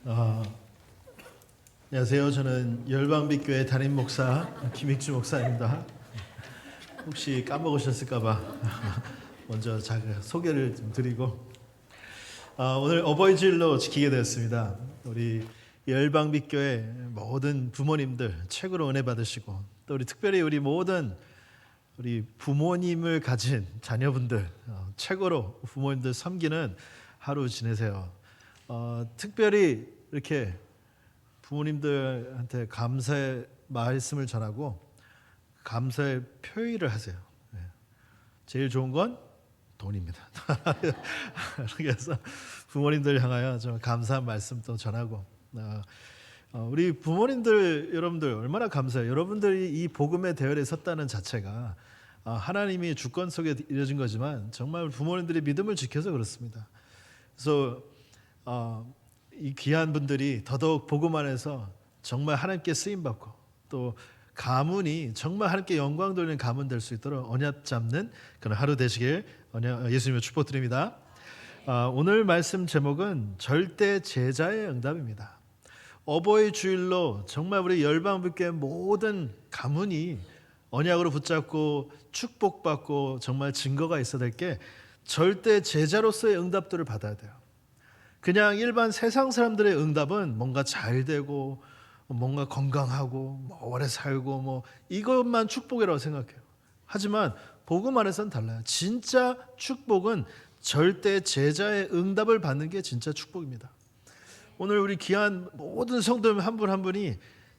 아, 안녕하세요. 저는 열방빛교회 담임 목사 김익주 목사입니다. 혹시 까먹으셨을까봐 먼저 소개를 좀 드리고 오늘 어버이 주일로 지키게 되었습니다. 우리 열방빛교회 모든 부모님들 최고로 은혜 받으시고 또 우리 특별히 우리 모든 우리 부모님을 가진 자녀분들 최고로 부모님들 섬기는 하루 지내세요. 특별히 이렇게 부모님들한테 감사의 말씀을 전하고 감사의 표의를 하세요. 제일 좋은 건 돈입니다. 그래서 부모님들 향하여 좀 감사한 말씀도 전하고 우리 부모님들 여러분들 얼마나 감사해요. 여러분들이 이 복음의 대열에 섰다는 자체가 하나님이 주권 속에 이루어진 거지만 정말 부모님들이 믿음을 지켜서 그렇습니다. 그래서 이 귀한 분들이 더더욱 복음 안에서 정말 하나님께 쓰임받고 또 가문이 정말 하나님께 영광 돌리는 가문 될 수 있도록 언약 잡는 그런 하루 되시길 예수님의 축복드립니다. 오늘 말씀 제목은 절대 제자의 응답입니다. 어버이 주일로 정말 우리 열방빛교회 모든 가문이 언약으로 붙잡고 축복받고 정말 증거가 있어야 될 게 절대 제자로서의 응답들을 받아야 돼요. 그냥 일반 세상 사람들의 응답은 뭔가 잘 되고 뭔가 건강하고 오래 살고 이것만 축복이라고 생각해요. 하지만 복음 안에서는 달라요. 진짜 축복은 절대 제자의 응답을 받는 게 진짜 축복입니다. 오늘 우리 귀한 모든 성도님 한 분 한 분이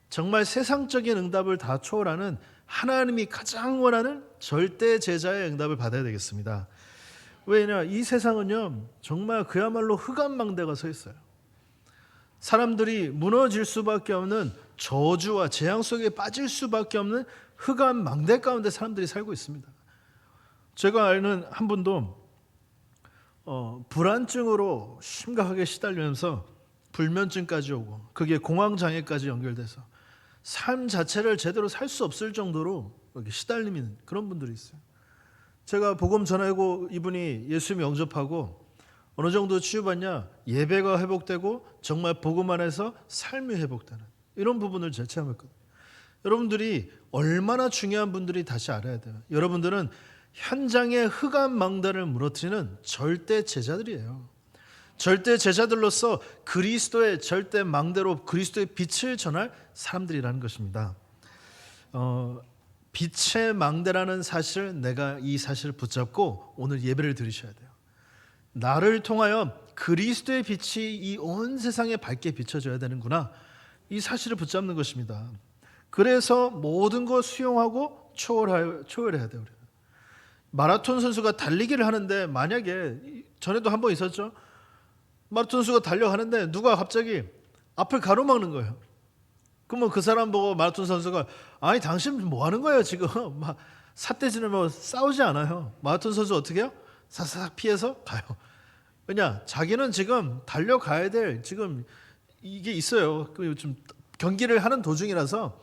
정말 세상적인 응답을 다 초월하는 하나님이 가장 원하는 절대 제자의 응답을 받아야 되겠습니다. 왜냐 이 세상은요 정말 그야말로 흑암망대가 서 있어요. 사람들이 무너질 수밖에 없는 저주와 재앙 속에 빠질 수밖에 없는 흑암망대 가운데 사람들이 살고 있습니다. 제가 아는 한 분도 불안증으로 심각하게 시달리면서 불면증까지 오고 그게 공황장애까지 연결돼서 삶 자체를 제대로 살 수 없을 정도로 시달리는 그런 분들이 있어요. 제가 복음 전하고 이분이 예수님 영접하고 어느 정도 치유받냐 예배가 회복되고 정말 복음 안에서 삶이 회복되는 이런 부분을 제가 체험했거든요. 여러분들이 얼마나 중요한 분들이 다시 알아야 돼요. 여러분들은 현장의 흑암망대를 무너뜨리는 절대 제자들이에요. 절대 제자들로서 그리스도의 절대 망대로 그리스도의 빛을 전할 사람들이라는 것입니다. 빛의 망대라는 사실, 내가 이 사실을 붙잡고 오늘 예배를 드리셔야 돼요. 나를 통하여 그리스도의 빛이 이 온 세상에 밝게 비춰져야 되는구나. 이 사실을 붙잡는 것입니다. 그래서 모든 것 수용하고 초월해야 돼요. 마라톤 선수가 달리기를 하는데 만약에 전에도 한 번 있었죠. 마라톤 선수가 달려가는데 누가 갑자기 앞을 가로막는 거예요. 그러면 그 사람 보고 마라톤 선수가 아니 당신 뭐 하는 거예요 지금 막 삿대질을 싸우지 않아요. 마라톤 선수 어떻게 해요? 사사삭 피해서 가요. 왜냐 자기는 지금 달려가야 될 지금 이게 있어요. 좀 경기를 하는 도중이라서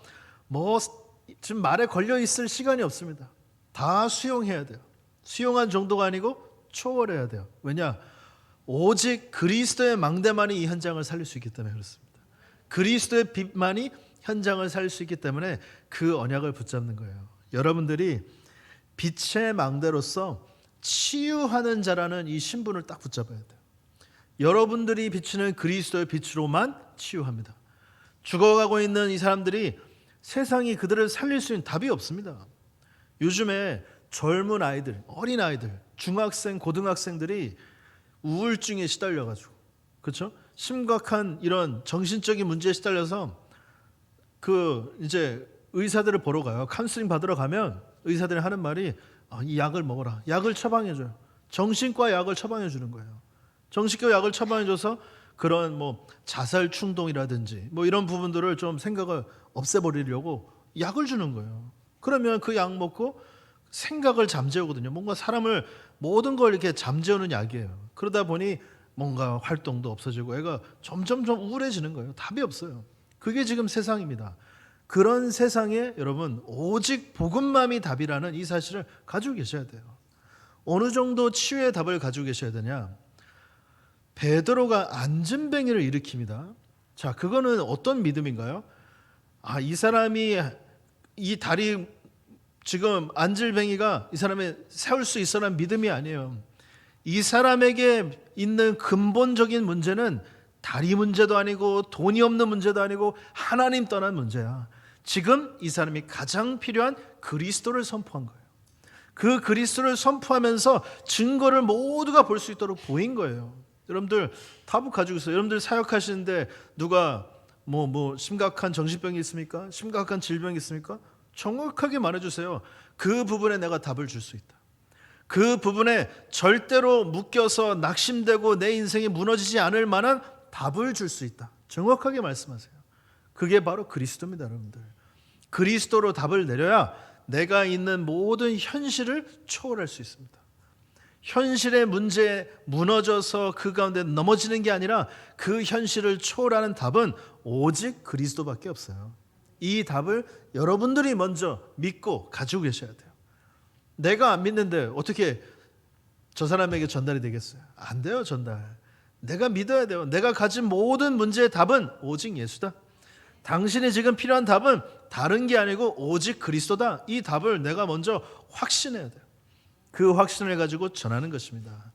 지금 말에 걸려 있을 시간이 없습니다. 다 수용해야 돼요. 수용한 정도가 아니고 초월해야 돼요. 왜냐 오직 그리스도의 망대만이 이 현장을 살릴 수 있기 때문에 그렇습니다. 그리스도의 빛만이 현장을 살릴 수 있기 때문에 그 언약을 붙잡는 거예요. 여러분들이 빛의 망대로서 치유하는 자라는 이 신분을 딱 붙잡아야 돼요. 여러분들이 비치는 그리스도의 빛으로만 치유합니다. 죽어가고 있는 이 사람들이 세상이 그들을 살릴 수 있는 답이 없습니다. 요즘에 젊은 아이들, 어린 아이들, 중학생, 고등학생들이 우울증에 시달려가지고 그렇죠? 심각한 이런 정신적인 문제에 시달려서 이제 의사들을 보러 가요. 카운슬링 받으러 가면 의사들이 하는 말이 이 약을 먹어라. 약을 처방해줘요. 정신과 약을 처방해주는 거예요. 정신과 약을 처방해줘서 그런 자살 충동이라든지 이런 부분들을 좀 생각을 없애버리려고 약을 주는 거예요. 그러면 그 약 먹고 생각을 잠재우거든요. 뭔가 사람을 모든 걸 이렇게 잠재우는 약이에요. 그러다 보니 뭔가 활동도 없어지고 애가 점점 우울해지는 거예요. 답이 없어요. 그게 지금 세상입니다. 그런 세상에 여러분 오직 복음만이 답이라는 이 사실을 가지고 계셔야 돼요. 어느 정도 치유의 답을 가지고 계셔야 되냐? 베드로가 안진뱅이를 일으킵니다. 자, 그거는 어떤 믿음인가요? 이 사람이 이 다리 지금 안질뱅이가 이 사람의 세울 수 있어라는 믿음이 아니에요. 이 사람에게 있는 근본적인 문제는 다리 문제도 아니고 돈이 없는 문제도 아니고 하나님 떠난 문제야. 지금 이 사람이 가장 필요한 그리스도를 선포한 거예요. 그 그리스도를 선포하면서 증거를 모두가 볼 수 있도록 보인 거예요. 여러분들 답을 가지고 있어요. 여러분들 사역하시는데 누가 뭐 심각한 정신병이 있습니까? 심각한 질병이 있습니까? 정확하게 말해주세요. 그 부분에 내가 답을 줄 수 있다. 그 부분에 절대로 묶여서 낙심되고 내 인생이 무너지지 않을 만한 답을 줄 수 있다. 정확하게 말씀하세요. 그게 바로 그리스도입니다, 여러분들. 그리스도로 답을 내려야 내가 있는 모든 현실을 초월할 수 있습니다. 현실의 문제에 무너져서 그 가운데 넘어지는 게 아니라 그 현실을 초월하는 답은 오직 그리스도밖에 없어요. 이 답을 여러분들이 먼저 믿고 가지고 계셔야 돼요. 내가 안 믿는데 어떻게 저 사람에게 전달이 되겠어요? 안 돼요, 전달. 내가 믿어야 돼요. 내가 가진 모든 문제의 답은 오직 예수다. 당신이 지금 필요한 답은 다른 게 아니고 오직 그리스도다. 이 답을 내가 먼저 확신해야 돼요. 그 확신을 가지고 전하는 것입니다.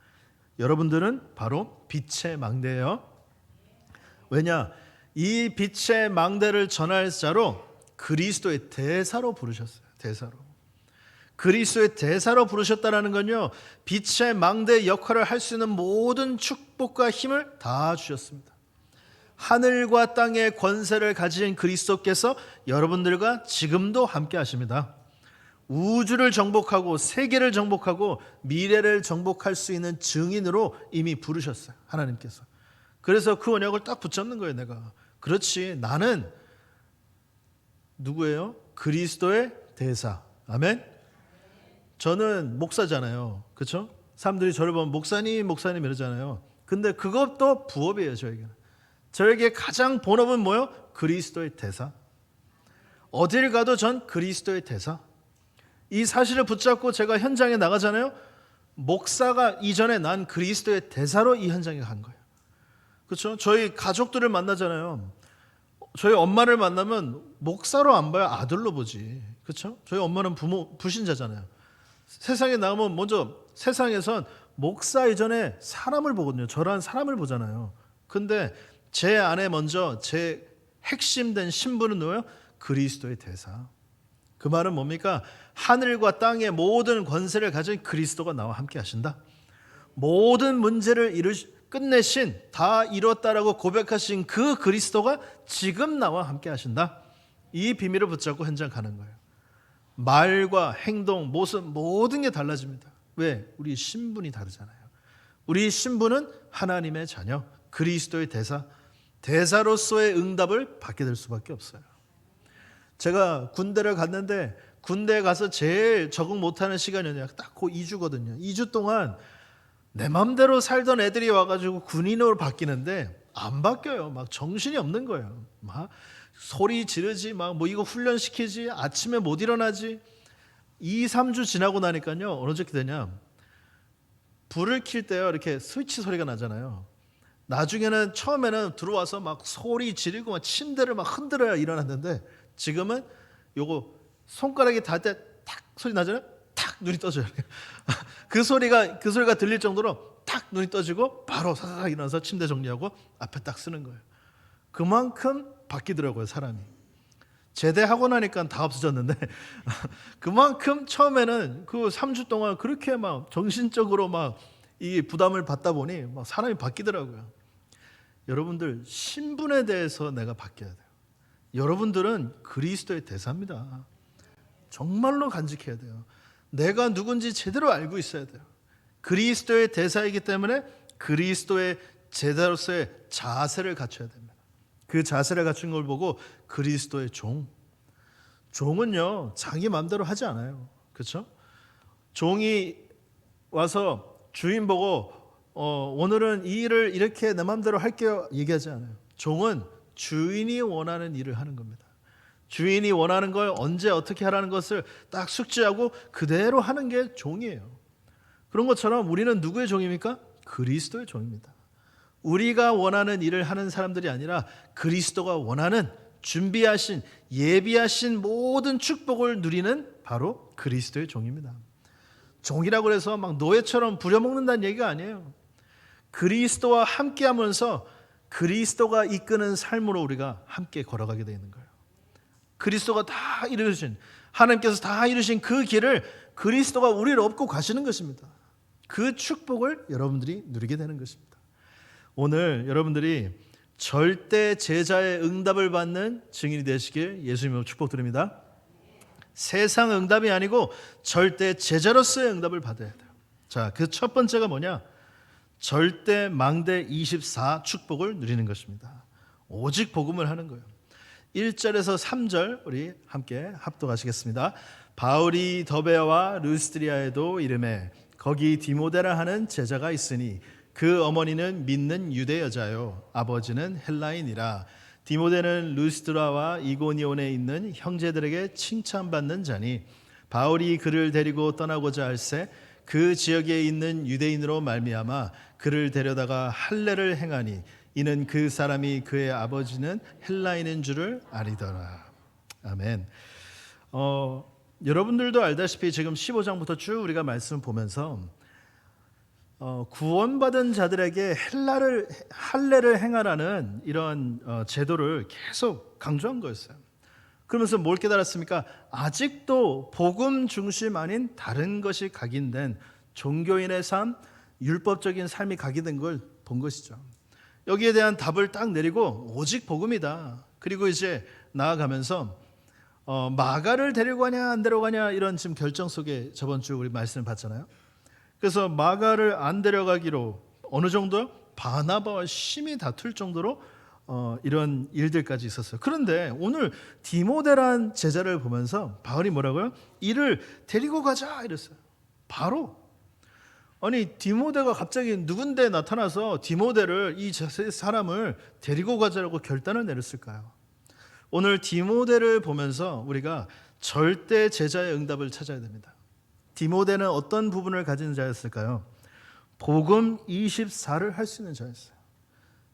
여러분들은 바로 빛의 망대예요. 왜냐? 이 빛의 망대를 전할 자로 그리스도의 대사로 부르셨어요. 대사로. 그리스도의 대사로 부르셨다는 건요, 빛의 망대 역할을 할 수 있는 모든 축복과 힘을 다 주셨습니다. 하늘과 땅의 권세를 가진 그리스도께서 여러분들과 지금도 함께 하십니다. 우주를 정복하고 세계를 정복하고 미래를 정복할 수 있는 증인으로 이미 부르셨어요, 하나님께서. 그래서 그 언약을 딱 붙잡는 거예요. 내가 그렇지, 나는 누구예요? 그리스도의 대사. 아멘. 저는 목사잖아요, 그렇죠? 사람들이 저를 보면 목사님 이러잖아요. 근데 그것도 부업이에요. 저에게 가장 본업은 뭐예요? 그리스도의 대사. 어딜 가도 전 그리스도의 대사. 이 사실을 붙잡고 제가 현장에 나가잖아요. 목사가 이전에 난 그리스도의 대사로 이 현장에 간 거예요. 그렇죠? 저희 가족들을 만나잖아요. 저희 엄마를 만나면 목사로 안 봐요, 아들로 보지. 그렇죠? 저희 엄마는 부신자잖아요. 세상에 나가면 먼저 세상에선 목사 이전에 사람을 보거든요. 저란 사람을 보잖아요. 근데 제 안에 먼저 제 핵심된 신분은 뭐예요? 그리스도의 대사. 그 말은 뭡니까? 하늘과 땅의 모든 권세를 가진 그리스도가 나와 함께 하신다. 모든 문제를 끝내신, 다 이뤘다라고 고백하신 그 그리스도가 지금 나와 함께 하신다. 이 비밀을 붙잡고 현장 가는 거예요. 말과 행동, 모습 모든 게 달라집니다. 왜? 우리 신분이 다르잖아요. 우리 신분은 하나님의 자녀, 그리스도의 대사, 대사로서의 응답을 받게 될 수밖에 없어요. 제가 군대를 갔는데 군대에 가서 제일 적응 못하는 시간이 딱 그 2주거든요. 2주 동안 내 맘대로 살던 애들이 와가지고 군인으로 바뀌는데 안 바뀌어요. 막 정신이 없는 거예요. 막 소리 지르지, 막 뭐 이거 훈련시키지, 아침에 못 일어나지. 2, 3주 지나고 나니까요, 어느 정도 되냐, 불을 켤 때요 이렇게 스위치 소리가 나잖아요. 나중에는 처음에는 들어와서 막 소리 지르고 막 침대를 막 흔들어야 일어났는데 지금은 요거 손가락이 닿을 때 탁 소리 나잖아요. 탁 눈이 떠져요. 그 소리가 들릴 정도로 탁 눈이 떠지고 바로 사사삭 일어나서 침대 정리하고 앞에 딱 쓰는 거예요. 그만큼 바뀌더라고요, 사람이. 제대하고 나니까 다 없어졌는데 그만큼 처음에는 그 3주 동안 그렇게 막 정신적으로 막 이 부담을 받다 보니 막 사람이 바뀌더라고요. 여러분들 신분에 대해서 내가 바뀌어야 돼요. 여러분들은 그리스도의 대사입니다. 정말로 간직해야 돼요. 내가 누군지 제대로 알고 있어야 돼요. 그리스도의 대사이기 때문에 그리스도의 제자로서의 자세를 갖춰야 됩니다. 그 자세를 갖춘 걸 보고 그리스도의 종은요 자기 마음대로 하지 않아요. 그렇죠? 종이 와서 주인 보고 오늘은 이 일을 이렇게 내 마음대로 할게요 얘기하지 않아요. 종은 주인이 원하는 일을 하는 겁니다. 주인이 원하는 걸 언제 어떻게 하라는 것을 딱 숙지하고 그대로 하는 게 종이에요. 그런 것처럼 우리는 누구의 종입니까? 그리스도의 종입니다. 우리가 원하는 일을 하는 사람들이 아니라 그리스도가 원하는 준비하신 예비하신 모든 축복을 누리는 바로 그리스도의 종입니다. 종이라고 해서 막 노예처럼 부려먹는다는 얘기가 아니에요. 그리스도와 함께하면서 그리스도가 이끄는 삶으로 우리가 함께 걸어가게 되어 있는 거예요. 그리스도가 다 이루신, 하나님께서 다 이루신 그 길을 그리스도가 우리를 업고 가시는 것입니다. 그 축복을 여러분들이 누리게 되는 것입니다. 오늘 여러분들이 절대 제자의 응답을 받는 증인이 되시길 예수님으로 축복드립니다. 세상 응답이 아니고 절대 제자로서의 응답을 받아야 돼요. 자, 그 첫 번째가 뭐냐? 절대 망대 24 축복을 누리는 것입니다. 오직 복음을 하는 거예요. 1절에서 3절 우리 함께 합독하시겠습니다. 바울이 더베와 루스드리아에도 이르매 거기 디모데라 하는 제자가 있으니 그 어머니는 믿는 유대 여자요 아버지는 헬라인이라. 디모데는 루스드라와 이고니온에 있는 형제들에게 칭찬받는 자니 바울이 그를 데리고 떠나고자 할새 그 지역에 있는 유대인으로 말미암아 그를 데려다가 할례를 행하니 이는 그 사람이 그의 아버지는 헬라인인 줄을 아리더라. 아멘. 여러분들도 알다시피 지금 15장부터 쭉 우리가 말씀을 보면서 구원받은 자들에게 할례를 행하라는 이런 제도를 계속 강조한 거였어요. 그러면서 뭘 깨달았습니까? 아직도 복음 중심 아닌 다른 것이 각인된 종교인의 삶, 율법적인 삶이 각인된 걸 본 것이죠. 여기에 대한 답을 딱 내리고 오직 복음이다. 그리고 이제 나아가면서 마가를 데리고 가냐 안 데려가냐 이런 지금 결정 속에 저번 주 우리 말씀을 봤잖아요. 그래서 마가를 안 데려가기로 어느 정도 바나바와 심히 다툴 정도로 이런 일들까지 있었어요. 그런데 오늘 디모데란 제자를 보면서 바울이 뭐라고요? 이를 데리고 가자 이랬어요. 바로. 아니 디모데가 갑자기 누군데 나타나서 디모데를 이 사람을 데리고 가자라고 결단을 내렸을까요? 오늘 디모데를 보면서 우리가 절대 제자의 응답을 찾아야 됩니다. 디모데는 어떤 부분을 가진 자였을까요? 복음 24를 할 수 있는 자였어요.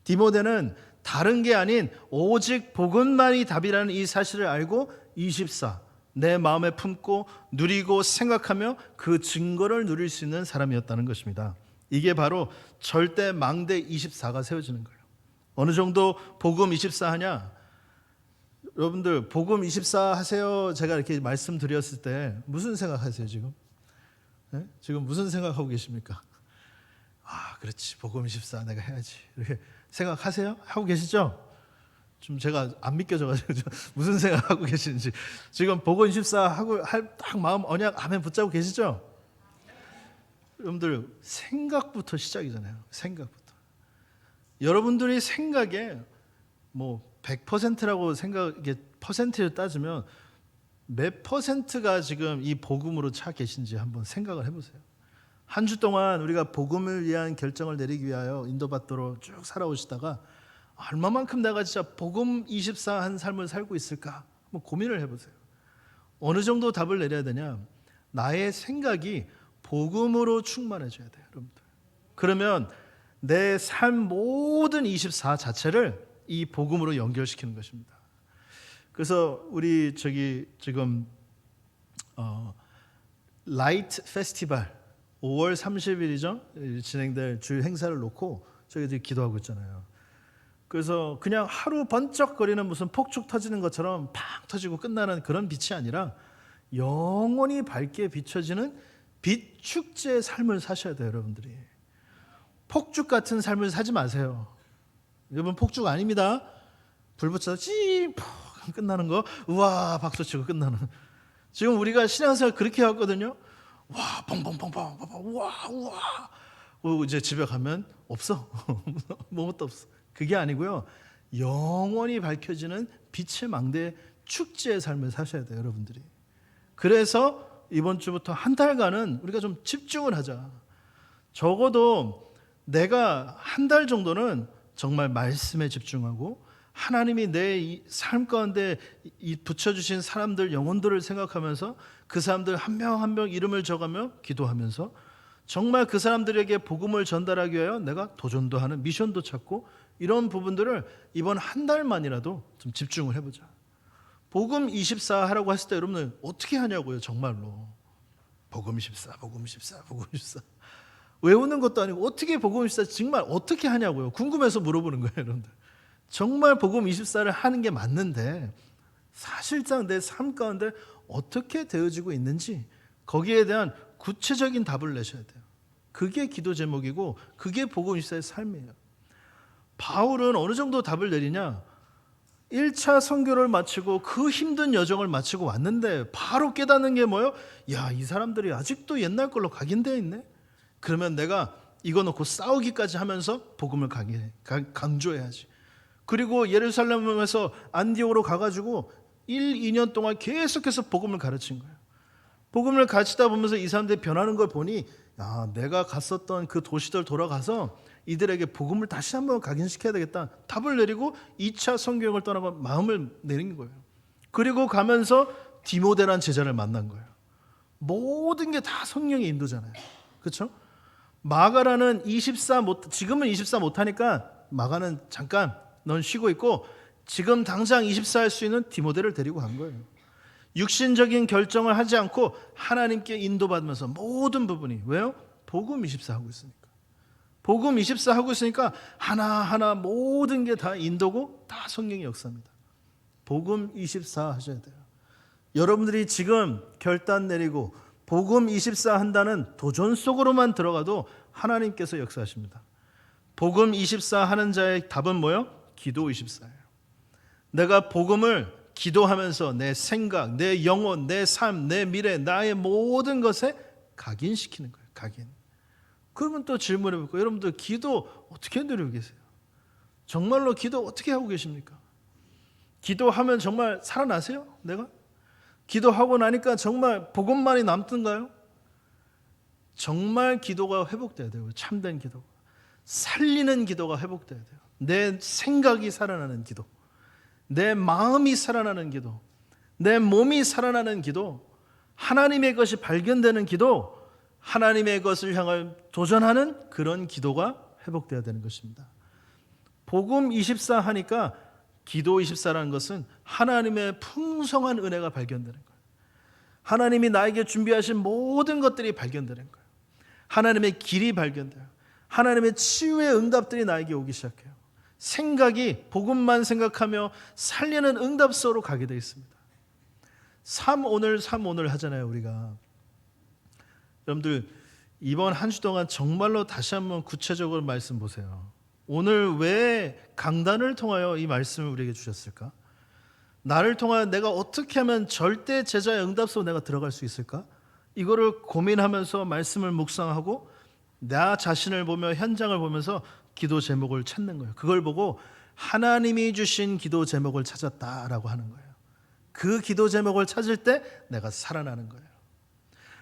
디모데는 다른 게 아닌 오직 복음만이 답이라는 이 사실을 알고 24, 내 마음에 품고 누리고 생각하며 그 증거를 누릴 수 있는 사람이었다는 것입니다. 이게 바로 절대 망대 24가 세워지는 거예요. 어느 정도 복음 24 하냐? 여러분들 복음 24 하세요. 제가 이렇게 말씀드렸을 때 무슨 생각하세요 지금? 네? 지금 무슨 생각하고 계십니까? 아, 그렇지. 복음 24 내가 해야지. 이렇게 생각하세요? 하고 계시죠? 좀 제가 안 믿겨져가지고 무슨 생각하고 계시는지. 지금 복음 24 하고 할 딱 마음 언약 아멘 붙잡고 계시죠? 여러분들 생각부터 시작이잖아요. 생각부터. 여러분들이 생각에 뭐 100%라고 생각에 퍼센트를 따지면 몇 퍼센트가 지금 이 복음으로 차 계신지 한번 생각을 해보세요. 한 주 동안 우리가 복음을 위한 결정을 내리기 위하여 인도받도록 쭉 살아오시다가 얼마만큼 내가 진짜 복음 24 한 삶을 살고 있을까? 한번 고민을 해보세요. 어느 정도 답을 내려야 되냐? 나의 생각이 복음으로 충만해져야 돼요, 여러분들. 그러면 내 삶 모든 24 자체를 이 복음으로 연결시키는 것입니다. 그래서 우리 지금 라이트 페스티벌 5월 30일이죠. 진행될 주일 행사를 놓고 저희들이 기도하고 있잖아요. 그래서 그냥 하루 번쩍거리는 무슨 폭죽 터지는 것처럼 팍 터지고 끝나는 그런 빛이 아니라 영원히 밝게 비춰지는 빛 축제의 삶을 사셔야 돼요, 여러분들이. 폭죽 같은 삶을 사지 마세요. 여러분 폭죽 아닙니다. 불 붙여서 찌 끝나는 거, 우와 박수 치고 끝나는. 지금 우리가 신앙생활 그렇게 하거든요. 와 뻥뻥뻥뻥, 우와 우와. 이제 집에 가면 없어. 뭐것도 없어. 그게 아니고요. 영원히 밝혀지는 빛의 망대 축제의 삶을 사셔야 돼요, 여러분들이. 그래서 이번 주부터 한 달간은 우리가 좀 집중을 하자. 적어도 내가 한 달 정도는 정말 말씀에 집중하고 하나님이 내 삶 가운데 붙여주신 사람들, 영혼들을 생각하면서 그 사람들 한 명 한 명 이름을 적으며 기도하면서 정말 그 사람들에게 복음을 전달하기 위하여 내가 도전도 하는, 미션도 찾고, 이런 부분들을 이번 한 달만이라도 좀 집중을 해보자. 복음 24 하라고 했을 때 여러분들 어떻게 하냐고요. 정말로 복음 24, 복음 24, 복음 24 외우는 것도 아니고 어떻게 복음 24 정말 어떻게 하냐고요. 궁금해서 물어보는 거예요. 여러분들 정말 복음 24를 하는 게 맞는데 사실상 내 삶 가운데 어떻게 되어지고 있는지 거기에 대한 구체적인 답을 내셔야 돼요. 그게 기도 제목이고 그게 복음 24의 삶이에요. 바울은 어느 정도 답을 내리냐, 1차 선교를 마치고 그 힘든 여정을 마치고 왔는데 바로 깨닫는 게 뭐예요? 야, 이 사람들이 아직도 옛날 걸로 각인되어 있네. 그러면 내가 이거 놓고 싸우기까지 하면서 복음을 강조해야지. 그리고 예루살렘에서 안디옥으로 가가지고 1, 2년 동안 계속해서 복음을 가르친 거예요. 복음을 가르치다 보면서 이 사람들이 변하는 걸 보니, 야, 내가 갔었던 그 도시들 돌아가서 이들에게 복음을 다시 한번 각인시켜야 되겠다. 답을 내리고 2차 선교여행을 떠나고 마음을 내린 거예요. 그리고 가면서 디모데란 제자를 만난 거예요. 모든 게 다 성령의 인도잖아요. 그렇죠? 마가라는 24 지금은 24 못하니까 마가는 잠깐 넌 쉬고 있고 지금 당장 24 할 수 있는 디모데를 데리고 간 거예요. 육신적인 결정을 하지 않고 하나님께 인도받으면서 모든 부분이, 왜요? 복음 24 하고 있으니까. 복음 24 하고 있으니까 하나하나 모든 게 다 인도고 다 성령의 역사입니다. 복음 24 하셔야 돼요. 여러분들이 지금 결단 내리고 복음 24 한다는 도전 속으로만 들어가도 하나님께서 역사하십니다. 복음 24 하는 자의 답은 뭐예요? 기도 24예요. 내가 복음을 기도하면서 내 생각, 내 영혼, 내 삶, 내 미래, 나의 모든 것에 각인시키는 거예요. 각인. 그러면 또 질문해 볼까요? 여러분들 기도 어떻게 누리고 계세요? 정말로 기도 어떻게 하고 계십니까? 기도하면 정말 살아나세요? 내가? 기도하고 나니까 정말 복음만이 남던가요? 정말 기도가 회복돼야 돼요. 참된 기도가. 살리는 기도가 회복돼야 돼요. 내 생각이 살아나는 기도, 내 마음이 살아나는 기도, 내 몸이 살아나는 기도, 하나님의 것이 발견되는 기도, 하나님의 것을 향해 도전하는 그런 기도가 회복돼야 되는 것입니다. 복음 24 하니까 기도 24라는 것은 하나님의 풍성한 은혜가 발견되는 거예요. 하나님이 나에게 준비하신 모든 것들이 발견되는 거예요. 하나님의 길이 발견돼요. 하나님의 치유의 응답들이 나에게 오기 시작해요. 생각이 복음만 생각하며 살리는 응답소로 가게 되어 있습니다. 삶 오늘 하잖아요, 우리가. 여러분들 이번 한 주 동안 정말로 다시 한번 구체적으로 말씀 보세요. 오늘 왜 강단을 통하여 이 말씀을 우리에게 주셨을까? 나를 통하여 내가 어떻게 하면 절대 제자의 응답소 내가 들어갈 수 있을까? 이거를 고민하면서 말씀을 묵상하고 나 자신을 보며 현장을 보면서 기도 제목을 찾는 거예요. 그걸 보고 하나님이 주신 기도 제목을 찾았다라고 하는 거예요. 그 기도 제목을 찾을 때 내가 살아나는 거예요.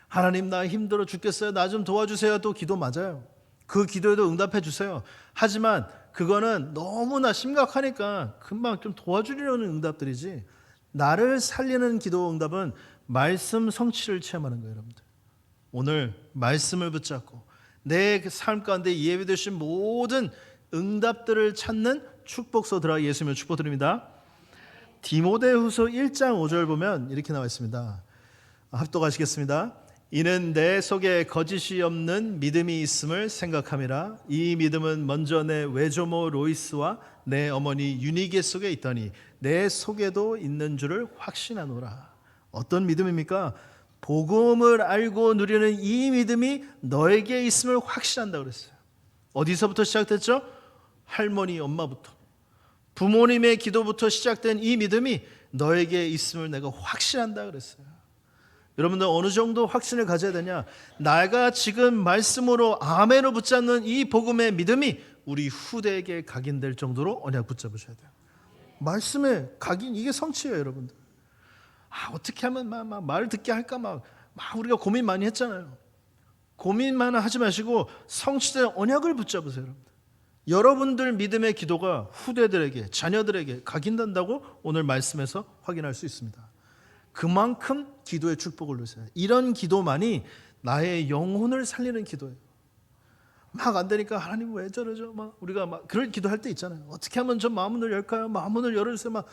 하나님, 나 힘들어 죽겠어요. 나 좀 도와주세요. 또 기도 맞아요. 그 기도에도 응답해 주세요. 하지만 그거는 너무나 심각하니까 금방 좀 도와주려는 응답들이지, 나를 살리는 기도 응답은 말씀 성취를 체험하는 거예요. 여러분들 오늘 말씀을 붙잡고 내 삶 가운데 예비되신 모든 응답들을 찾는 축복서 들어 예수님을 축복드립니다. 디모데후서 1장 5절 보면 이렇게 나와 있습니다. 합독하시겠습니다. 이는 내 속에 거짓이 없는 믿음이 있음을 생각함이라. 이 믿음은 먼저 내 외조모 로이스와 내 어머니 유니게 속에 있더니 내 속에도 있는 줄을 확신하노라. 어떤 믿음입니까? 복음을 알고 누리는 이 믿음이 너에게 있음을 확신한다고 그랬어요. 어디서부터 시작됐죠? 할머니, 엄마부터, 부모님의 기도부터 시작된 이 믿음이 너에게 있음을 내가 확신한다 그랬어요. 여러분들 어느 정도 확신을 가져야 되냐? 내가 지금 말씀으로 아멘을 붙잡는 이 복음의 믿음이 우리 후대에게 각인될 정도로 언약 붙잡으셔야 돼요. 말씀의 각인, 이게 성취예요. 여러분들 어떻게 하면 막 말을 듣게 할까 막 우리가 고민 많이 했잖아요. 고민만 하지 마시고 성취된 언약을 붙잡으세요. 여러분들. 여러분들 믿음의 기도가 후대들에게, 자녀들에게 각인된다고 오늘 말씀에서 확인할 수 있습니다. 그만큼 기도의 축복을 누리세요. 이런 기도만이 나의 영혼을 살리는 기도예요. 막 안 되니까 하나님 왜 저러죠? 막 우리가 막 그런 기도할 때 있잖아요. 어떻게 하면 저 마음문을 열까요? 마음문을 열어주세요.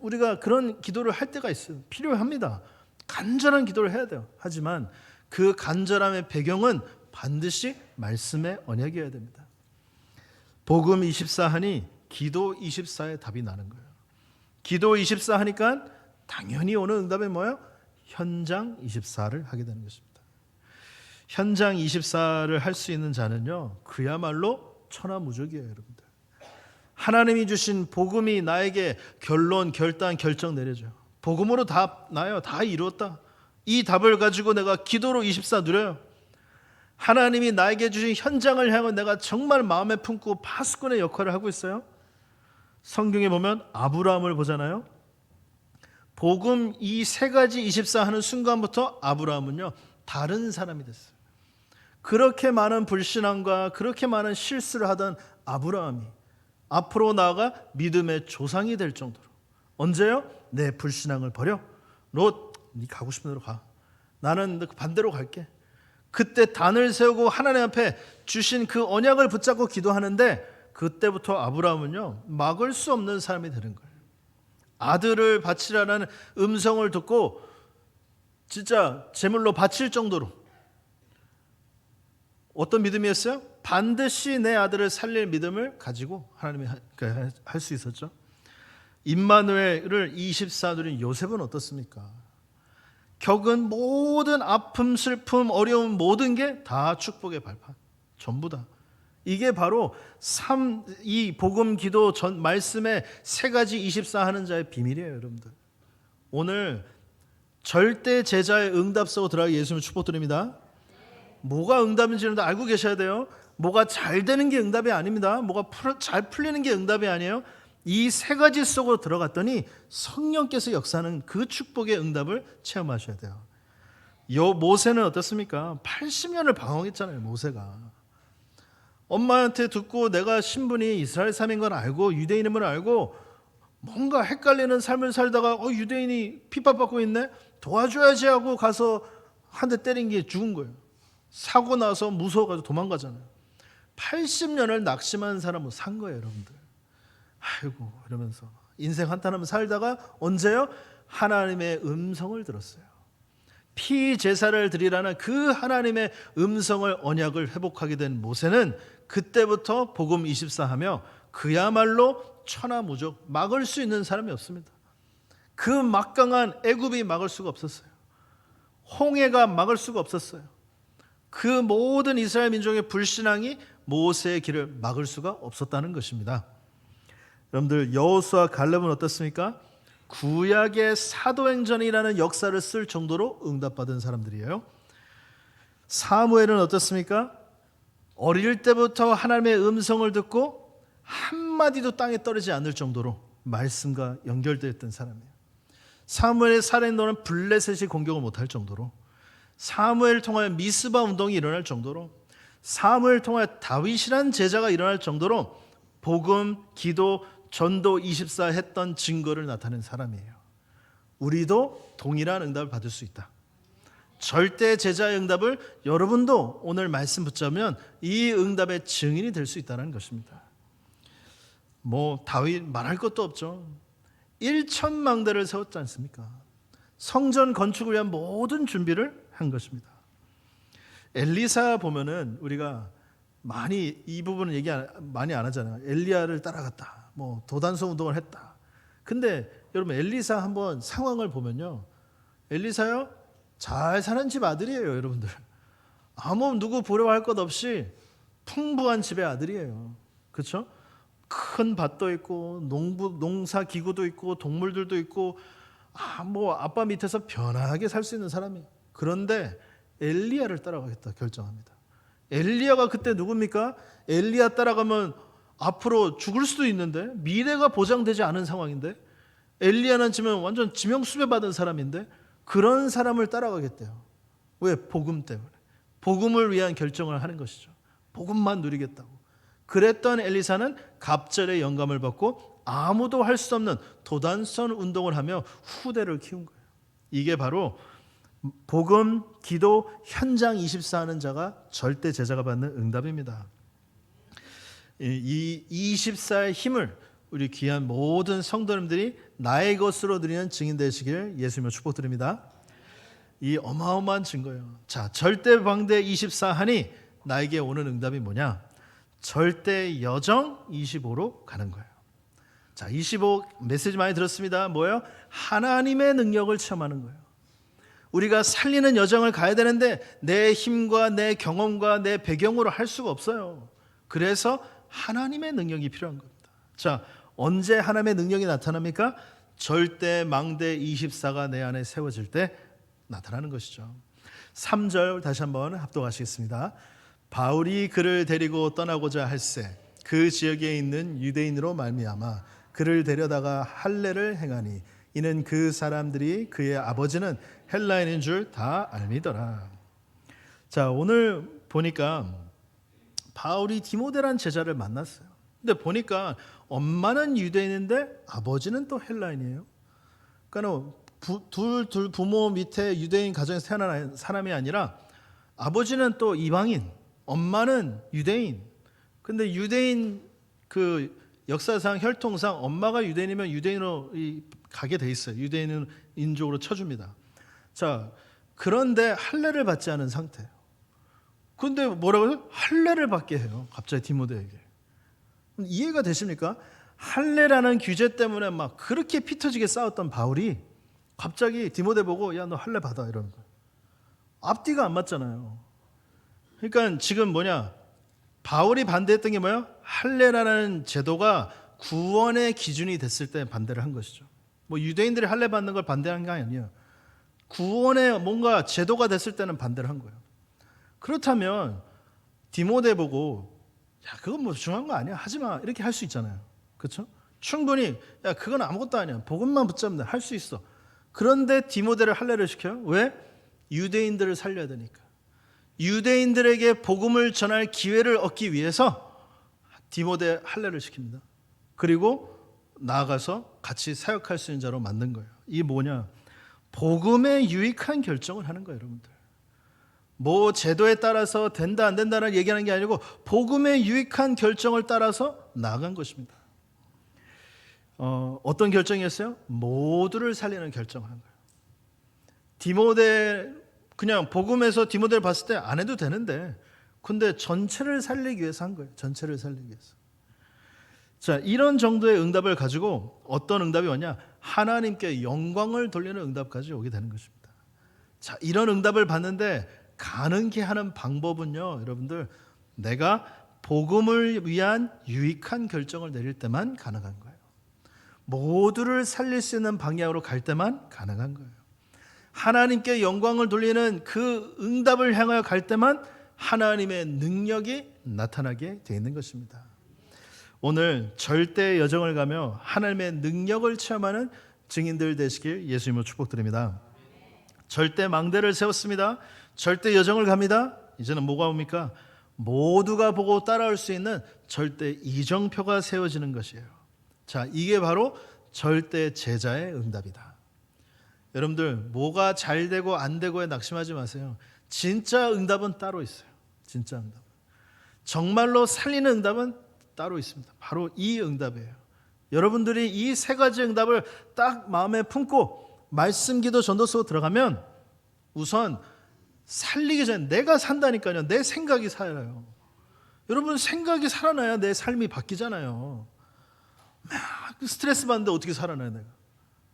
우리가 그런 기도를 할 때가 있어요. 필요합니다. 간절한 기도를 해야 돼요. 하지만 그 간절함의 배경은 반드시 말씀의 언약이어야 됩니다. 복음 24 하니 기도 24의 답이 나는 거예요. 기도 24 하니까 당연히 오는 응답이 뭐예요? 현장 24를 하게 되는 것입니다. 현장 24를 할 수 있는 자는요, 그야말로 천하무적이에요, 여러분들. 하나님이 주신 복음이 나에게 결론, 결단, 결정 내려줘요. 복음으로 답 나요. 다 이루었다. 이 답을 가지고 내가 기도로 24 누려요. 하나님이 나에게 주신 현장을 향해 내가 정말 마음에 품고 파수꾼의 역할을 하고 있어요. 성경에 보면 아브라함을 보잖아요. 복음 이 세 가지 24 하는 순간부터 아브라함은요, 다른 사람이 됐어요. 그렇게 많은 불신앙과 그렇게 많은 실수를 하던 아브라함이 앞으로 나아가 믿음의 조상이 될 정도로. 언제요? 내 불신앙을 버려. 너 네 가고 싶은 대로 가. 나는 반대로 갈게. 그때 단을 세우고 하나님 앞에 주신 그 언약을 붙잡고 기도하는데, 그때부터 아브라함은요, 막을 수 없는 사람이 되는 거예요. 아들을 바치라는 음성을 듣고 진짜 제물로 바칠 정도로. 어떤 믿음이었어요? 반드시 내 아들을 살릴 믿음을 가지고 하나님이 할 수 있었죠. 임마누엘을 24 누린 요셉은 어떻습니까? 겪은 모든 아픔, 슬픔, 어려움 모든 게 다 축복의 발판. 전부 다. 이게 바로 이 복음 기도 전 말씀의 세 가지 24 하는 자의 비밀이에요, 여러분들. 오늘 절대 제자의 응답 속으로 들어가기 예수님을 축복드립니다. 뭐가 응답인지는 알고 계셔야 돼요. 뭐가 잘 되는 게 응답이 아닙니다. 뭐가 잘 풀리는 게 응답이 아니에요. 이 세 가지 속으로 들어갔더니 성령께서 역사하는 그 축복의 응답을 체험하셔야 돼요. 모세는 어떻습니까? 80년을 방황했잖아요, 모세가. 엄마한테 듣고 내가 신분이 이스라엘 사람인 걸 알고 유대인임을 알고 뭔가 헷갈리는 삶을 살다가 유대인이 핍박받고 있네? 도와줘야지 하고 가서 한 대 때린 게 죽은 거예요. 사고 나서 무서워가지고 도망가잖아요. 80년을 낙심한 사람은 산 거예요, 여러분들. 아이고 이러면서 인생 한탄하면 살다가 언제요? 하나님의 음성을 들었어요. 피 제사를 드리라는 그 하나님의 음성을 언약을 회복하게 된 모세는 그때부터 복음 24 하며 그야말로 천하무적, 막을 수 있는 사람이 없습니다. 그 막강한 애굽이 막을 수가 없었어요. 홍해가 막을 수가 없었어요. 그 모든 이스라엘 민족의 불신앙이 모세의 길을 막을 수가 없었다는 것입니다. 여러분들, 여호수아 갈렙은 어떻습니까? 구약의 사도행전이라는 역사를 쓸 정도로 응답받은 사람들이에요. 사무엘은 어떻습니까? 어릴 때부터 하나님의 음성을 듣고 한마디도 땅에 떨어지지 않을 정도로 말씀과 연결되었던 사람이에요. 사무엘의 살인노는 블레셋이 공격을 못할 정도로, 사무엘을 통하여 미스바 운동이 일어날 정도로, 사무엘을 통하여 다윗이란 제자가 일어날 정도로 복음, 기도, 전도 24 했던 증거를 나타낸 사람이에요. 우리도 동일한 응답을 받을 수 있다. 절대 제자의 응답을 여러분도 오늘 말씀 붙잡으면 이 응답의 증인이 될 수 있다는 것입니다. 다윗 말할 것도 없죠. 1,000망대를 세웠지 않습니까? 성전 건축을 위한 모든 준비를 한 것입니다. 엘리사 보면은 우리가 많이 이 부분은 얘기 많이 안 하잖아요. 엘리야를 따라갔다. 도단성 운동을 했다. 근데 여러분, 엘리사 한번 상황을 보면요, 엘리사요 잘 사는 집 아들이에요, 여러분들. 아무 누구 보려할 것 없이 풍부한 집의 아들이에요. 그렇죠? 큰 밭도 있고 농사 기구도 있고 동물들도 있고 아빠 밑에서 편하게 살 수 있는 사람이에요. 그런데 엘리야를 따라가겠다 결정합니다. 엘리야가 그때 누굽니까? 엘리야 따라가면 앞으로 죽을 수도 있는데, 미래가 보장되지 않은 상황인데, 엘리야는 지금 완전 지명수배 받은 사람인데 그런 사람을 따라가겠대요. 왜? 복음 때문에. 복음을 위한 결정을 하는 것이죠. 복음만 누리겠다고. 그랬던 엘리사는 갑절의 영감을 받고 아무도 할 수 없는 도단성 운동을 하며 후대를 키운 거예요. 이게 바로 복음, 기도, 현장 24 하는 자가 절대 제자가 받는 응답입니다. 이 24의 힘을 우리 귀한 모든 성도님들이 나의 것으로 드리는 증인 되시길 예수님으로 축복드립니다. 이 어마어마한 증거예요. 자, 절대 방대 24 하니 나에게 오는 응답이 뭐냐? 절대 여정 25로 가는 거예요. 자, 25 메시지 많이 들었습니다. 뭐예요? 하나님의 능력을 체험하는 거예요. 우리가 살리는 여정을 가야 되는데 내 힘과 내 경험과 내 배경으로 할 수가 없어요. 그래서 하나님의 능력이 필요한 겁니다. 자, 언제 하나님의 능력이 나타납니까? 절대 망대 24가 내 안에 세워질 때 나타나는 것이죠. 3절 다시 한번 합독하시겠습니다. 바울이 그를 데리고 떠나고자 할새 그 지역에 있는 유대인으로 말미암아 그를 데려다가 할례를 행하니 이는 그 사람들이 그의 아버지는 헬라인인 줄 다 알미더라. 자, 오늘 보니까 바울이 디모데란 제자를 만났어요. 근데 보니까 엄마는 유대인인데 아버지는 또 헬라인이에요. 그러니까 둘 부모 밑에 유대인 가정에서 태어난 사람이 아니라 아버지는 또 이방인, 엄마는 유대인. 근데 유대인 그 역사상 혈통상 엄마가 유대인이면 유대인으로 가게 돼 있어요. 유대인은 인족으로 쳐줍니다. 자, 그런데 할례를 받지 않은 상태예요. 그런데 뭐라고요? 할례를 받게 해요. 갑자기 디모데에게. 이해가 되십니까? 할례라는 규제 때문에 막 그렇게 피 터지게 싸웠던 바울이 갑자기 디모데 보고 야, 너 할례 받아 이러는 거예요. 앞뒤가 안 맞잖아요. 그러니까 지금 뭐냐? 바울이 반대했던 게 뭐예요? 할례라는 제도가 구원의 기준이 됐을 때 반대를 한 것이죠. 뭐 유대인들이 할례 받는 걸 반대한 게 아니에요. 구원의 뭔가 제도가 됐을 때는 반대를 한 거예요. 그렇다면 디모데 보고 야, 그건 뭐 중요한 거 아니야. 하지 마. 이렇게 할 수 있잖아요. 그렇죠? 충분히 야, 그건 아무것도 아니야. 복음만 붙잡으면 돼. 할 수 있어. 그런데 디모데를 할례를 시켜요. 왜? 유대인들을 살려야 되니까. 유대인들에게 복음을 전할 기회를 얻기 위해서 디모데 할례를 시킵니다. 그리고 나아가서 같이 사역할 수 있는 자로 만든 거예요. 이 뭐냐? 복음에 유익한 결정을 하는 거예요, 여러분들. 뭐 제도에 따라서 된다 안 된다는 얘기하는 게 아니고 복음에 유익한 결정을 따라서 나아간 것입니다. 어떤 결정이었어요? 모두를 살리는 결정을 한 거예요. 디모데 그냥 복음에서 디모데를 봤을 때 안 해도 되는데 근데 전체를 살리기 위해서 한 거예요. 전체를 살리기 위해서. 자, 이런 정도의 응답을 가지고 어떤 응답이 오냐? 하나님께 영광을 돌리는 응답까지 오게 되는 것입니다. 자, 이런 응답을 받는데 가능케 하는 방법은요, 여러분들, 내가 복음을 위한 유익한 결정을 내릴 때만 가능한 거예요. 모두를 살릴 수 있는 방향으로 갈 때만 가능한 거예요. 하나님께 영광을 돌리는 그 응답을 향하여 갈 때만 하나님의 능력이 나타나게 되어 있는 것입니다. 오늘 절대 여정을 가며 하나님의 능력을 체험하는 증인들 되시길 예수님으로 축복드립니다. 절대 망대를 세웠습니다. 절대 여정을 갑니다. 이제는 뭐가 옵니까? 모두가 보고 따라올 수 있는 절대 이정표가 세워지는 것이에요. 자, 이게 바로 절대 제자의 응답이다. 여러분들, 뭐가 잘 되고 안 되고에 낙심하지 마세요. 진짜 응답은 따로 있어요. 진짜 응답. 정말로 살리는 응답은 따로 있습니다. 바로 이 응답이에요. 여러분들이 이 세 가지 응답을 딱 마음에 품고 말씀, 기도, 전도 속으로 들어가면 우선 살리기 전에 내가 산다니까요. 내 생각이 살아요. 여러분, 생각이 살아나야 내 삶이 바뀌잖아요. 막 스트레스 받는데 어떻게 살아나요, 내가?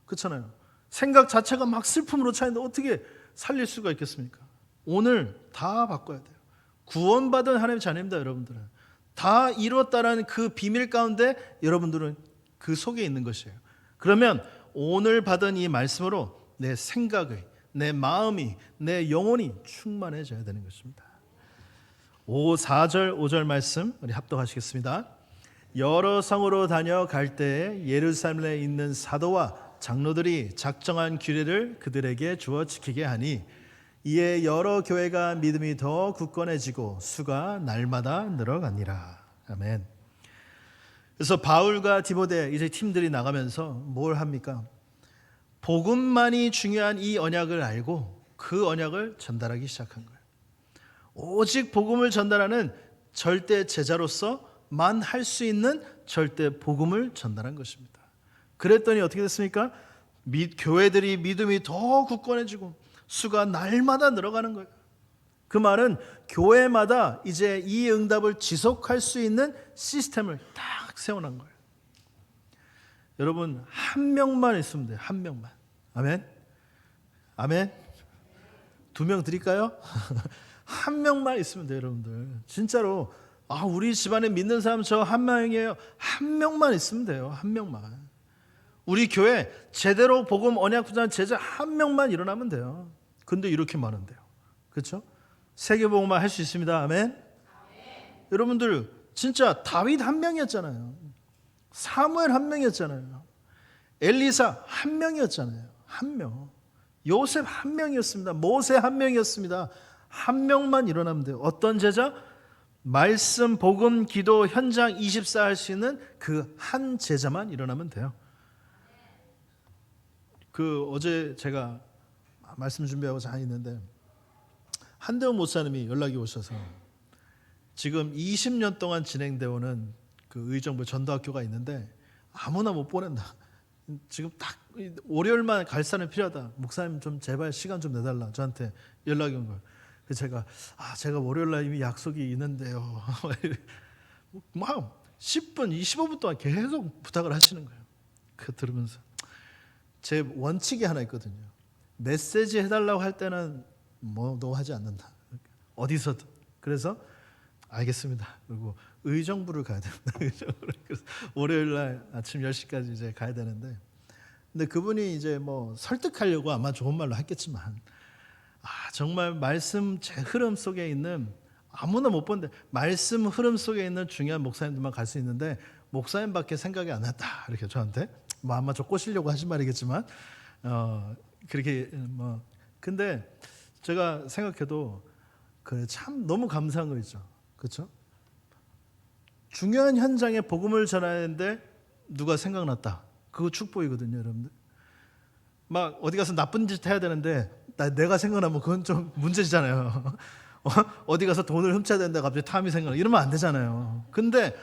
그렇잖아요. 생각 자체가 막 슬픔으로 차이는데 어떻게 살릴 수가 있겠습니까? 오늘 다 바꿔야 돼요. 구원받은 하나님의 자녀입니다, 여러분들은. 다 이뤘다라는 그 비밀 가운데 여러분들은 그 속에 있는 것이에요. 그러면 오늘 받은 이 말씀으로 내 생각의, 내 마음이, 내 영혼이 충만해져야 되는 것입니다. 4절, 5절 말씀 우리 합독하시겠습니다. 여러 성으로 다녀갈 때에 예루살렘에 있는 사도와 장로들이 작정한 규례를 그들에게 주어 지키게 하니 이에 여러 교회가 믿음이 더 굳건해지고 수가 날마다 늘어가니라. 아멘. 그래서 바울과 디모데 이제 팀들이 나가면서 뭘 합니까? 복음만이 중요한 이 언약을 알고 그 언약을 전달하기 시작한 거예요. 오직 복음을 전달하는 절대 제자로서만 할 수 있는 절대 복음을 전달한 것입니다. 그랬더니 어떻게 됐습니까? 교회들이 믿음이 더 굳건해지고 수가 날마다 늘어가는 거예요. 그 말은 교회마다 이제 이 응답을 지속할 수 있는 시스템을 딱 세워놓은 거예요. 여러분, 한 명만 있으면 돼요. 한 명만. 아멘? 아멘? 2명 드릴까요? 한 명만 있으면 돼요, 여러분들. 진짜로 우리 집안에 믿는 사람 저 한 명이에요. 한 명만 있으면 돼요. 한 명만. 우리 교회 제대로 복음 언약 붙잡는 제자 한 명만 일어나면 돼요. 근데 이렇게 많은데요. 그렇죠? 세계복음만 할 수 있습니다. 아멘? 여러분들 진짜 다윗 한 명이었잖아요. 사무엘 한 명이었잖아요. 엘리사 한 명이었잖아요. 한 명. 요셉 한 명이었습니다. 모세 한 명이었습니다. 한 명만 일어나면 돼요. 어떤 제자? 말씀, 복음, 기도, 현장 24 할 수 있는 그 한 제자만 일어나면 돼요. 어제 제가 말씀 준비하고 자 있는데 한대원 목사님이 연락이 오셔서 지금 20년 동안 진행되어 오는 그 의정부 전도학교가 있는데 아무나 못 보낸다. 지금 딱 월요일만 갈 사람이 필요하다. 목사님 좀 제발 시간 좀 내달라. 저한테 연락이 온 거예요. 그래서 제가 월요일 날 이미 약속이 있는데요. 막 10분, 25분 동안 계속 부탁을 하시는 거예요. 그거 들으면서 제 원칙이 하나 있거든요. 메시지 해달라고 할 때는 너 하지 않는다. 어디서든. 그래서 알겠습니다. 그리고 의정부를 가야 됩니다. 그래서 월요일 날 아침 10시까지 이제 가야 되는데, 근데 그분이 이제 설득하려고 아마 좋은 말로 했겠지만, 정말 말씀 제 흐름 속에 있는 아무나 못 본데 말씀 흐름 속에 있는 중요한 목사님들만 갈 수 있는데 목사님밖에 생각이 안 났다. 이렇게 저한테 아마 저 꼬시려고 하신 말이겠지만 그렇게 근데 제가 생각해도 참 너무 감사한 거 있죠. 그렇죠? 중요한 현장에 복음을 전하는데 누가 생각났다. 그거 축복이거든요, 여러분들. 막 어디 가서 나쁜 짓 해야 되는데 내가 생각나면 그건 좀 문제잖아요. 어디 가서 돈을 훔쳐야 되는데 갑자기 탐이 생각나. 이러면 안 되잖아요. 근데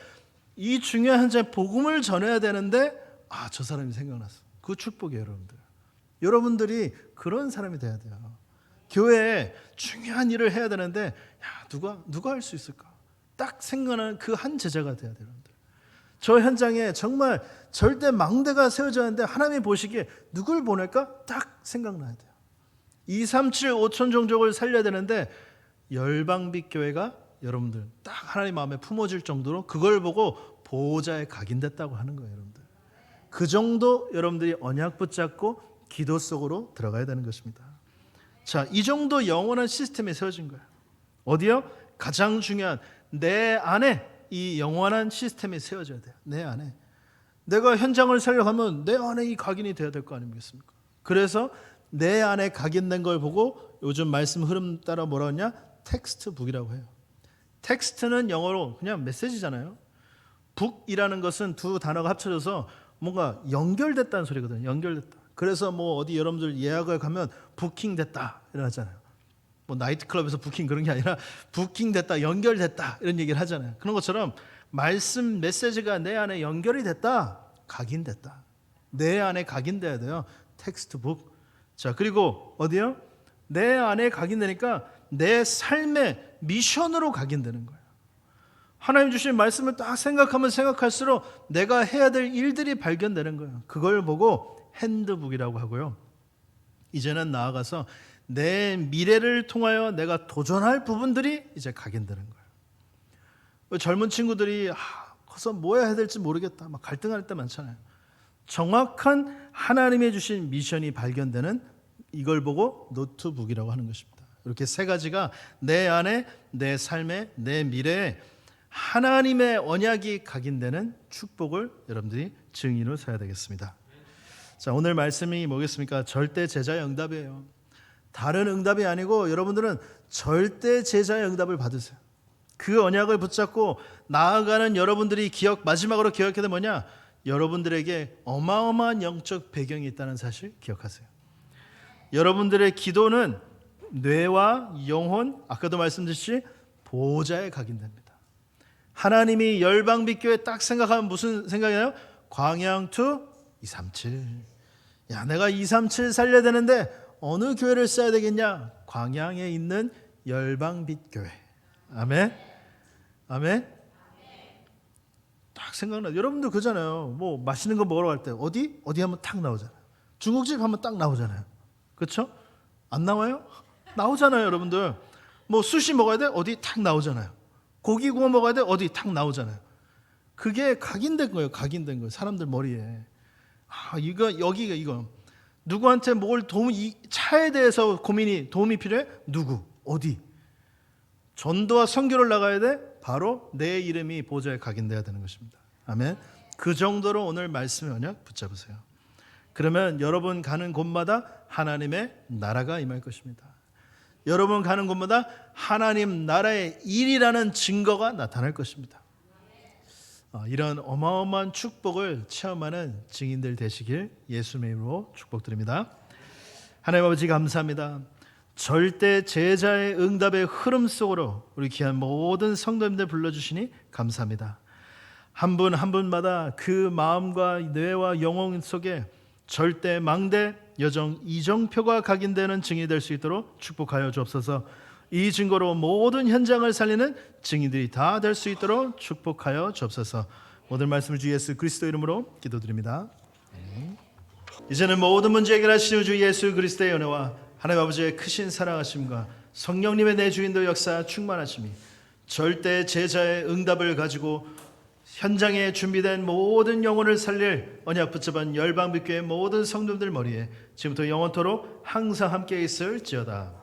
이 중요한 현장에 복음을 전해야 되는데 저 사람이 생각났어. 그 축복이에요, 여러분들. 여러분들이 그런 사람이 돼야 돼요. 교회에 중요한 일을 해야 되는데 누가 할 수 있을까? 딱 생각나는 그 한 제자가 돼야 돼요, 여러분들. 저 현장에 정말 절대 망대가 세워졌는데 하나님이 보시기에 누굴 보낼까? 딱 생각나야 돼요. 237 5천 종족을 살려야 되는데 열방빛 교회가 여러분들 딱 하나님 마음에 품어질 정도로 그걸 보고 보호자에 각인됐다고 하는 거예요, 여러분들. 그 정도 여러분들이 언약 붙잡고 기도 속으로 들어가야 되는 것입니다. 자, 이 정도 영원한 시스템이 세워진 거예요. 어디요? 가장 중요한 내 안에 이 영원한 시스템이 세워져야 돼요. 내 안에. 내가 현장을 살려가면 내 안에 이 각인이 돼야 될 거 아니겠습니까? 그래서 내 안에 각인된 걸 보고 요즘 말씀 흐름 따라 뭐라 하냐? 텍스트북이라고 해요. 텍스트는 영어로 그냥 메시지잖아요. 북이라는 것은 두 단어가 합쳐져서 뭔가 연결됐다는 소리거든요. 연결됐다. 그래서 어디 여러분들 예약을 가면 부킹됐다 이러잖아요. 나이트클럽에서 부킹 그런 게 아니라 부킹됐다, 연결됐다 이런 얘기를 하잖아요. 그런 것처럼 말씀 메시지가 내 안에 연결이 됐다, 각인됐다. 내 안에 각인돼야 돼요. 텍스트북. 자, 그리고 어디요? 내 안에 각인되니까 내 삶의 미션으로 각인되는 거예요. 하나님 주신 말씀을 딱 생각하면 생각할수록 내가 해야 될 일들이 발견되는 거예요. 그걸 보고 핸드북이라고 하고요. 이제는 나아가서 내 미래를 통하여 내가 도전할 부분들이 이제 각인되는 거예요. 젊은 친구들이 커서 뭐 해야 될지 모르겠다 막 갈등할 때 많잖아요. 정확한 하나님이 주신 미션이 발견되는 이걸 보고 노트북이라고 하는 것입니다. 이렇게 세 가지가 내 안에 내 삶에 내 미래에 하나님의 언약이 각인되는 축복을 여러분들이 증인으로 서야 되겠습니다. 자, 오늘 말씀이 뭐겠습니까? 절대 제자의 응답이에요. 다른 응답이 아니고 여러분들은 절대 제자의 응답을 받으세요. 그 언약을 붙잡고 나아가는 여러분들이 마지막으로 기억해야 될 뭐냐? 여러분들에게 어마어마한 영적 배경이 있다는 사실 기억하세요. 여러분들의 기도는 뇌와 영혼, 아까도 말씀드렸듯이 보호자에 각인됩니다. 하나님이 열방빛교회 딱 생각하면 무슨 생각이나요? 광양투 237. 야, 내가 237 살려야 되는데 어느 교회를 써야 되겠냐? 광양에 있는 열방빛교회. 아멘. 아멘. 딱 생각나. 여러분들 그잖아요. 뭐 맛있는 거 먹으러 갈 때 어디 하면 딱 나오잖아요. 중국집 하면 딱 나오잖아요. 그렇죠? 안 나와요? 나오잖아요, 여러분들. 뭐 수시 먹어야 돼? 어디 탁 나오잖아요. 고기 구워 먹어야 돼? 어디 탁 나오잖아요. 그게 각인된 거예요. 각인된 거예요. 사람들 머리에. 여기가 이거. 누구한테 뭘 이 차에 대해서 도움이 필요해? 누구? 어디? 전도와 선교를 나가야 돼? 바로 내 이름이 보좌에 각인돼야 되는 것입니다. 아멘. 그 정도로 오늘 말씀의 언약 붙잡으세요. 그러면 여러분 가는 곳마다 하나님의 나라가 임할 것입니다. 여러분 가는 곳마다 하나님 나라의 일이라는 증거가 나타날 것입니다. 이런 어마어마한 축복을 체험하는 증인들 되시길 예수님의 이름으로 축복드립니다. 하나님 아버지 감사합니다. 절대 제자의 응답의 흐름 속으로 우리 귀한 모든 성도님들 불러주시니 감사합니다. 한 분 한 분마다 그 마음과 뇌와 영혼 속에 절대 망대 여정 이정표가 각인되는 증인이 될 수 있도록 축복하여 주옵소서. 이 증거로 모든 현장을 살리는 증인들이 다 될 수 있도록 축복하여 주옵소서. 모든 말씀을 주 예수 그리스도 이름으로 기도드립니다. 이제는 모든 문제 해결하시는 주 예수 그리스도의 은혜와 하나님 아버지의 크신 사랑하심과 성령님의 내주인도 역사 충만하심이 절대 제자의 응답을 가지고 현장에 준비된 모든 영혼을 살릴 언약 붙잡은 열방빛교회 모든 성도들 머리에 지금부터 영원토록 항상 함께 있을지어다.